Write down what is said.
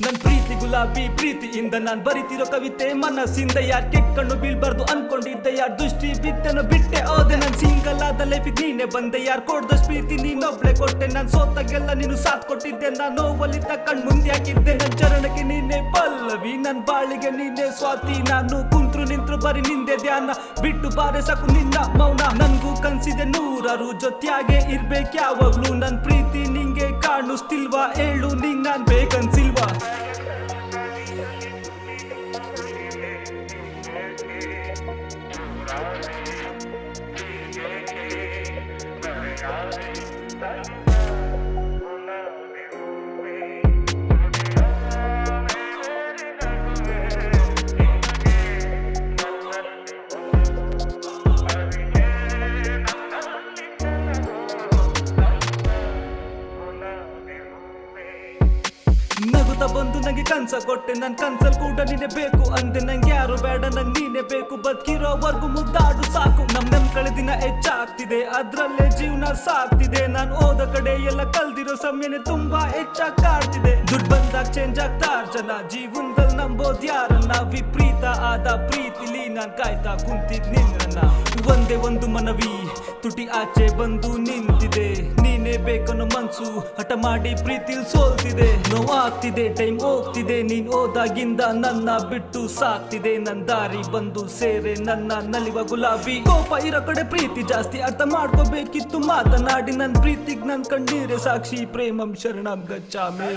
ನನ್ ಪ್ರೀತಿ ಗುಲಾಬಿ ಪ್ರೀತಿಯಿಂದ ನಾನ್ ಬರಿತಿರೋ ಕವಿತೆ ಮನಸ್ಸಿಂದ ಯಾರ್ ಕೆಕ್ಕಣ್ಣು ಬೀಳ್ಬಾರ್ದು ಅನ್ಕೊಂಡಿದ್ದೆ ಯಾರ್ ದೃಷ್ಟಿ ಬಿಟ್ಟೆನೋ ಬಿಟ್ಟೆ ಹೋದೆ ನನ್ ಸಿಂಗಲ್ ಆದ ಲೈಫಿಗೆ ನೀನೆ ಬಂದೆ ಯಾರ್ ಕೊಡ್ದಷ್ಟು ಪ್ರೀತಿ ನೀನೊಬ್ಳೆ ಕೊಟ್ಟೆ ನಾನ್ ಸೋತಾಗೆಲ್ಲ ನೀನು ಸಾಥ್ ಕೊಟ್ಟಿದ್ದೆ ನಾನ್ ನೋವಲ್ಲಿದ್ದ ಕಣ್ ಮುಂದೆ ಹಾಕಿದ್ದೆ ನನ್ ಚರಣಕ್ಕೆ ನೀನೆ ಪಲ್ಲವಿ ನನ್ ಬಾಳಿಗೆ ನೀನೆ ಸ್ವಾತಿ ನಾನು ಕುಂತ್ರು ನಿಂತ್ರು ಬರೀ ನಿಂದೆ ಧ್ಯಾನ ಬಿಟ್ಟು ಬಾರೆ ಸಾಕು ನಿನ್ನ ಮೌನ ನನ್ಗೂ ಕನ್ಸಿದೆ ನೂರಾರು ಜೊತೆಯಾಗೆ ಇರ್ಬೇಕು ಯಾವಾಗ್ಲೂ ನನ್ ಪ್ರೀತಿ ನಿಂಗೆ ಕಾಣಿಸ್ತಿಲ್ವಾ ಹೇಳು ನಿಂಗ್ ನಾನ್ ಬೇಕನ್ಸಿಲ್ವಾ ನಗುತ್ತಾ ಬಂದು ನಂಗೆ ಕನ್ಸ ಕೊಟ್ಟೆ ನನ್ ಕನ್ಸಲ್ ಕೂಡ ನೀನೆ ಬೇಕು ಅಂದೆ ನಂಗೆ ಯಾರು ಬೇಡ ನಂಗೆ ನೀನೆ ಬೇಕು ಬದುಕಿರೋವರ್ಗು ಮುದ್ದಾಡು ಸಾಕು ನಮ್ ಕಳೆದಿನ ಹೆಚ್ಚಾಗ್ತಿದೆ ಅದ್ರಲ್ಲೇ ಜೀವನ ಸಾಕ್ತಿದೆ ನಾನ್ ಹೋದ ಕಡೆ ಎಲ್ಲ ಕಲ್ದಿರೋ ಸಮಯನೇ ತುಂಬಾ ಹೆಚ್ಚಾಗಿ ಕಾಡ್ತಿದೆ ದುಡ್ಡು ಬಂದಾಗ ಚೇಂಜ್ ಆಗ್ತಾರ ಜನ ಜೀವನದಲ್ಲಿ ನಂಬೋದ್ ಯಾರನ್ನ ವಿಪರೀತ ಆದ ಪ್ರೀತಿಲಿ ನಾನ್ ಕಾಯ್ತಾ ಕುಂತಿದ್ ನಿನ್ನ ಒಂದೇ ಒಂದು ಮನವಿ ತುಟಿ ಆಚೆ ಬಂದು ನಿಂತಿದೆ ನೀನೇ ಬೇಕನ್ನೋ ಮನ್ಸು ಹಠ ಮಾಡಿ ಪ್ರೀತಿಲ್ ಸೋಲ್ತಿದೆ ನೋವಾಗ್ತಿದೆ ಟೈಮ್ ಹೋಗ್ತಿದೆ ನೀನ್ ಹೋದಾಗಿಂದ ನನ್ನ ಬಿಟ್ಟು ಸಾಕ್ತಿದೆ ನನ್ ದಾರಿ ಬಂದು ಸೇರೆ ನನ್ನ ನಲಿವ ಗುಲಾಬಿ ಕೋಪ ಇರೋ ಕಡೆ ಪ್ರೀತಿ ಜಾಸ್ತಿ ಅರ್ಥ ಮಾಡ್ಕೋಬೇಕಿತ್ತು ಮಾತನಾಡಿ ನನ್ ಪ್ರೀತಿಗ್ ನನ್ ಕಣ್ಣೀರೆ ಸಾಕ್ಷಿ ಪ್ರೇಮಂ ಶರಣಂ ಗಚ್ಚಾಮಿ